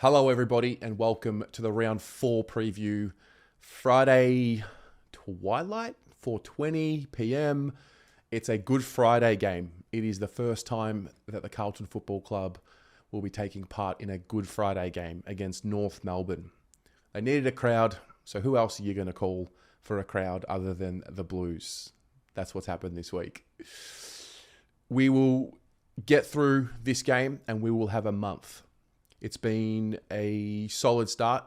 Hello, everybody, and welcome to the round 4 preview. Friday twilight, 4:20 p.m. It's a Good Friday game. It is the first time that the Carlton Football Club will be taking part in a Good Friday game against North Melbourne. They needed a crowd, so who else are you going to call for a crowd other than the Blues? That's what's happened this week. We will get through this game and we will have a month. It's been a solid start.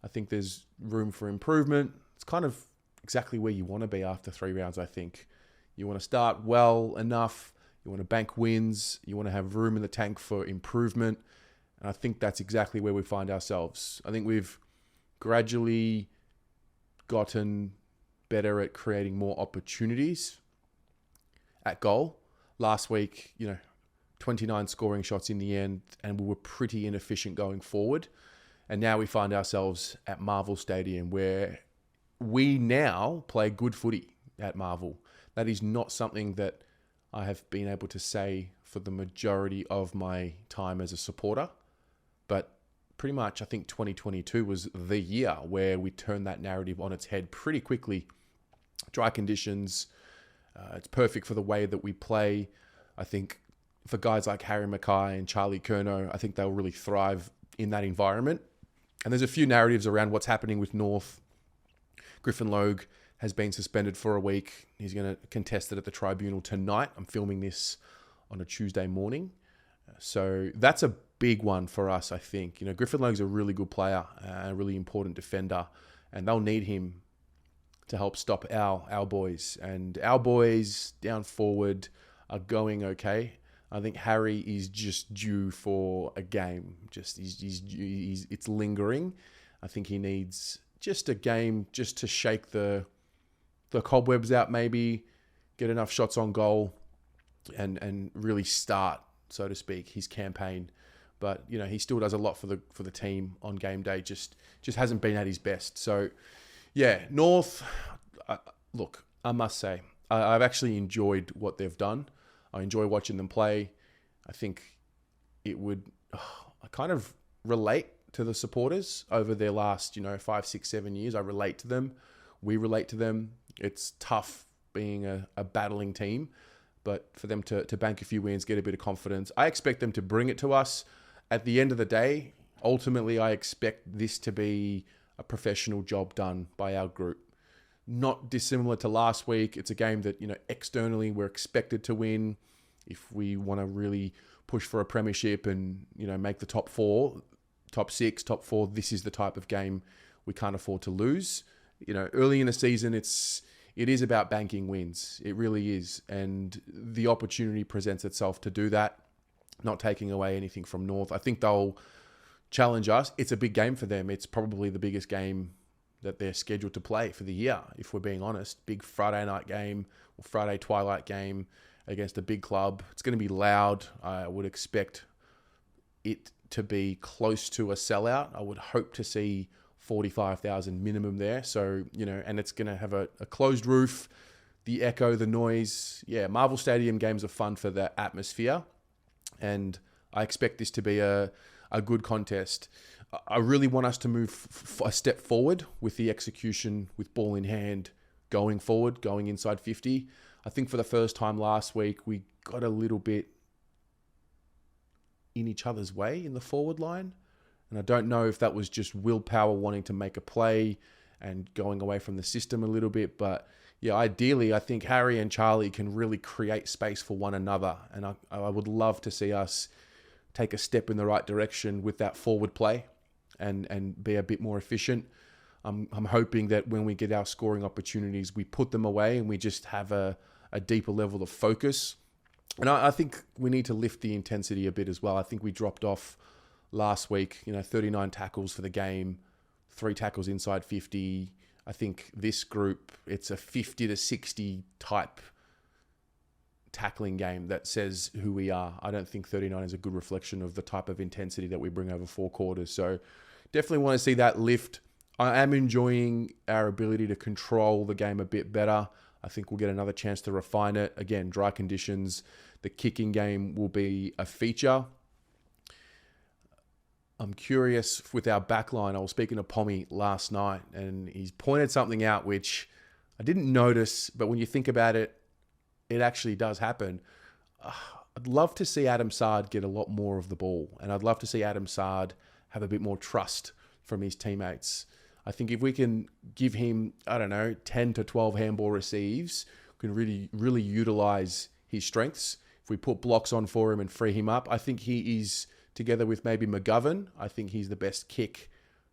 I think there's room for improvement. It's kind of exactly where you want to be after 3 rounds, I think. You want to start well enough. You want to bank wins. You want to have room in the tank for improvement. And I think that's exactly where we find ourselves. I think we've gradually gotten better at creating more opportunities at goal. Last week, 29 scoring shots in the end, and we were pretty inefficient going forward. And now we find ourselves at Marvel Stadium, where we now play good footy at Marvel. That is not something that I have been able to say for the majority of my time as a supporter. But pretty much, I think 2022 was the year where we turned that narrative on its head pretty quickly. Dry conditions, it's perfect for the way that we play. I think for guys like Harry Mackay and Charlie Curnow, I think they'll really thrive in that environment. And there's a few narratives around what's happening with North. Griffin Logue has been suspended for a week. He's going to contest it at the tribunal tonight. I'm filming this on a Tuesday morning. So that's a big one for us, I think. Griffin Logue's a really good player, a really important defender, and they'll need him to help stop our boys. And our boys down forward are going okay. I think Harry is just due for a game. It's lingering. I think he needs just a game just to shake the cobwebs out, maybe get enough shots on goal and really start, so to speak, his campaign. But he still does a lot for the team on game day. Just hasn't been at his best. So yeah, North. Look, I must say I've actually enjoyed what they've done. I enjoy watching them play. I think I kind of relate to the supporters over their last, 5, 6, 7 years. I relate to them. We relate to them. It's tough being a battling team, but for them to bank a few wins, get a bit of confidence. I expect them to bring it to us. At the end of the day, ultimately, I expect this to be a professional job done by our group. Not dissimilar to last week. It's a game that, externally we're expected to win. If we want to really push for a premiership and, make the top 4, top 6, top 4, this is the type of game we can't afford to lose. Early in the season, it is about banking wins. It really is. And the opportunity presents itself to do that, not taking away anything from North. I think they'll challenge us. It's a big game for them. It's probably the biggest game that they're scheduled to play for the year, if we're being honest. Big Friday night game or Friday twilight game against a big club. It's going to be loud. I would expect it to be close to a sellout. I would hope to see 45,000 minimum there. So, and it's going to have a closed roof, the echo, the noise. Yeah, Marvel Stadium games are fun for the atmosphere. And I expect this to be a good contest. I really want us to move a step forward with the execution, with ball in hand, going forward, going inside 50. I think for the first time last week, we got a little bit in each other's way in the forward line. And I don't know if that was just willpower wanting to make a play and going away from the system a little bit. But yeah, ideally, I think Harry and Charlie can really create space for one another. And I would love to see us take a step in the right direction with that forward play and be a bit more efficient. I'm hoping that when we get our scoring opportunities, we put them away and we just have a deeper level of focus. And I think we need to lift the intensity a bit as well. I think we dropped off last week, 39 tackles for the game, 3 tackles inside 50. I think this group, it's a 50 to 60 type tackling game that says who we are. I don't think 39 is a good reflection of the type of intensity that we bring over 4 quarters. So definitely want to see that lift. I am enjoying our ability to control the game a bit better. I think we'll get another chance to refine it. Again, dry conditions. The kicking game will be a feature. I'm curious with our backline. I was speaking to Pommy last night, and he's pointed something out which I didn't notice, but when you think about it, it actually does happen. I'd love to see Adam Sard get a lot more of the ball, and I'd love to see Adam Sard have a bit more trust from his teammates. I think if we can give him, 10 to 12 handball receives, we can really utilize his strengths. If we put blocks on for him and free him up, I think he is, together with maybe McGovern, I think he's the best kick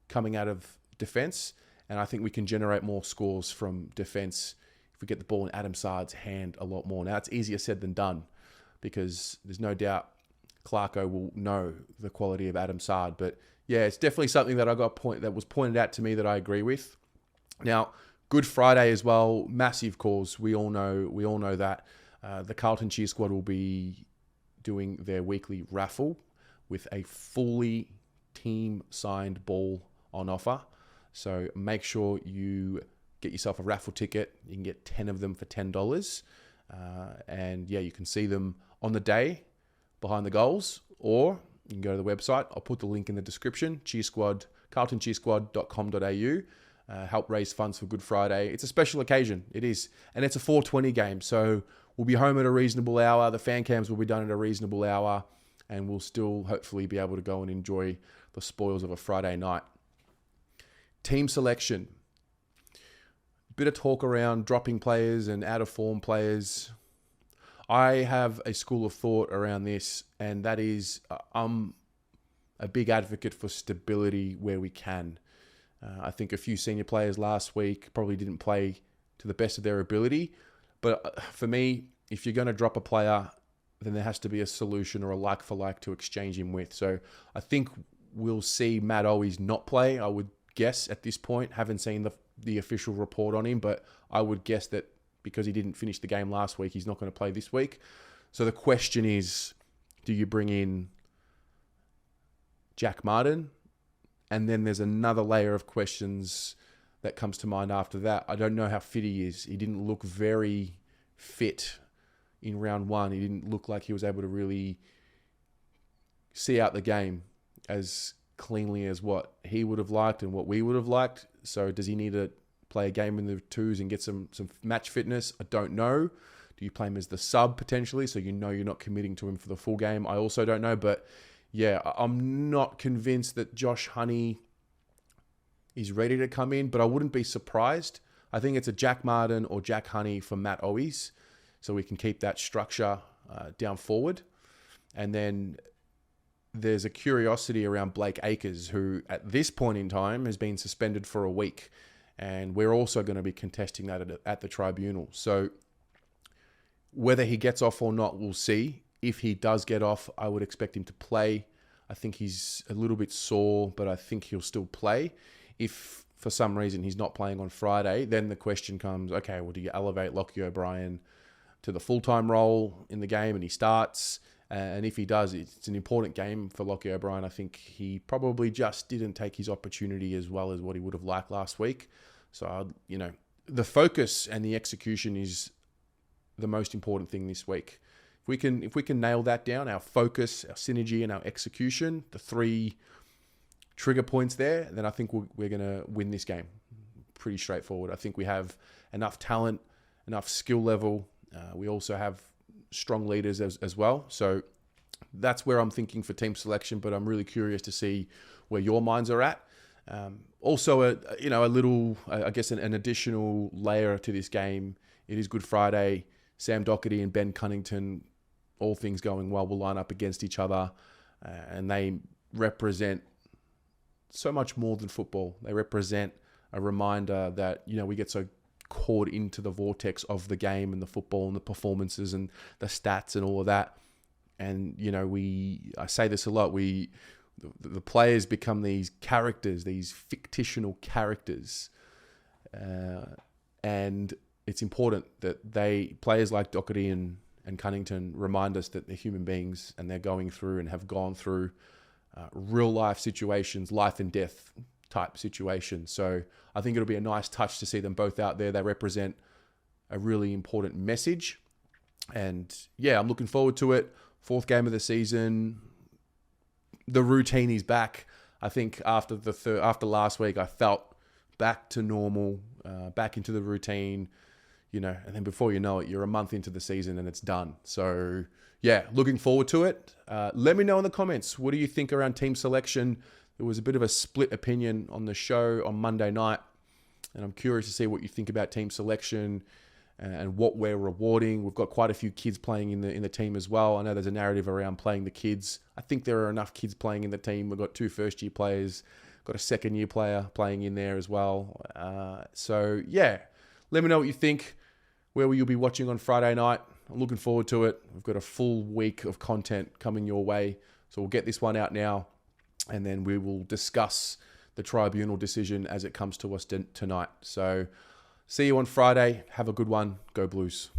coming out of defense, and I think we can generate more scores from defense if we get the ball in Adam Sard's hand a lot more. Now, it's easier said than done, because there's no doubt Clarko will know the quality of Adam Sard. But yeah, it's definitely something that that was pointed out to me that I agree with. Now, Good Friday as well, massive cause. We all know that. The Carlton Cheer Squad will be doing their weekly raffle with a fully team-signed ball on offer. So make sure you get yourself a raffle ticket. You can get 10 of them for $10. And yeah, you can see them on the day behind the goals, or you can go to the website. I'll put the link in the description, carltoncheersquad.com.au. Help raise funds for Good Friday. It's a special occasion. It is. And it's a 4:20 game. So we'll be home at a reasonable hour. The fan cams will be done at a reasonable hour. And we'll still hopefully be able to go and enjoy the spoils of a Friday night. Team selection. Bit of talk around dropping players and out of form players. I have a school of thought around this, and that is I'm a big advocate for stability where we can. I think a few senior players last week probably didn't play to the best of their ability. But for me, if you're going to drop a player, then there has to be a solution or a like for like to exchange him with. So I think we'll see Matt Owies not play, I would guess at this point. Haven't seen the official report on him, but I would guess that because he didn't finish the game last week, he's not going to play this week. So the question is, do you bring in Jack Martin? And then there's another layer of questions that comes to mind after that. I don't know how fit he is. He didn't look very fit in round one. He didn't look like he was able to really see out the game as cleanly as what he would have liked and what we would have liked. So does he need to play a game in the twos and get some match fitness? I don't know. Do you play him as the sub potentially, so you know you're not committing to him for the full game? I also don't know. But yeah, I'm not convinced that Josh Honey is ready to come in, but I wouldn't be surprised. I think it's a Jack Martin or Jack Honey for Matt Owies, so we can keep that structure down forward. And then there's a curiosity around Blake Acres, who at this point in time has been suspended for a week. And we're also going to be contesting that at the tribunal. So whether he gets off or not, we'll see. If he does get off, I would expect him to play. I think he's a little bit sore, but I think he'll still play. If for some reason he's not playing on Friday, then the question comes, okay, well, do you elevate Lockie O'Brien to the full-time role in the game and he starts? And if he does, it's an important game for Lockie O'Brien. I think he probably just didn't take his opportunity as well as what he would have liked last week. So, the focus and the execution is the most important thing this week. If we can nail that down, our focus, our synergy, and our execution, the three trigger points there, then I think we're going to win this game. Pretty straightforward. I think we have enough talent, enough skill level. We also have strong leaders as well. So that's where I'm thinking for team selection, but I'm really curious to see where your minds are at. Also, an additional layer to this game. It is Good Friday. Sam Doherty and Ben Cunnington, all things going well, will line up against each other, and they represent so much more than football. They represent a reminder that, we get so caught into the vortex of the game and the football and the performances and the stats and all of that. And, I say this a lot, the players become these characters, these fictional characters. And it's important that players like Doherty and Cunnington remind us that they're human beings and they're going through and have gone through real life situations, life and death type situations. So I think it'll be a nice touch to see them both out there. They represent a really important message. And yeah, I'm looking forward to it. Fourth game of the season. The routine is back. I think after after last week, I felt back to normal, back into the routine, and then before you know it, you're a month into the season and it's done. So yeah, looking forward to it. Let me know in the comments, what do you think around team selection? There was a bit of a split opinion on the show on Monday night, and I'm curious to see what you think about team selection and what we're rewarding. We've got quite a few kids playing in the team as well. I know there's a narrative around playing the kids. I think there are enough kids playing in the team. We've got 2 first-year players, got a second-year player playing in there as well. So yeah, let me know what you think. Where will you be watching on Friday night? I'm looking forward to it. We've got a full week of content coming your way. So we'll get this one out now, and then we will discuss the tribunal decision as it comes to us tonight. So see you on Friday. Have a good one. Go Blues.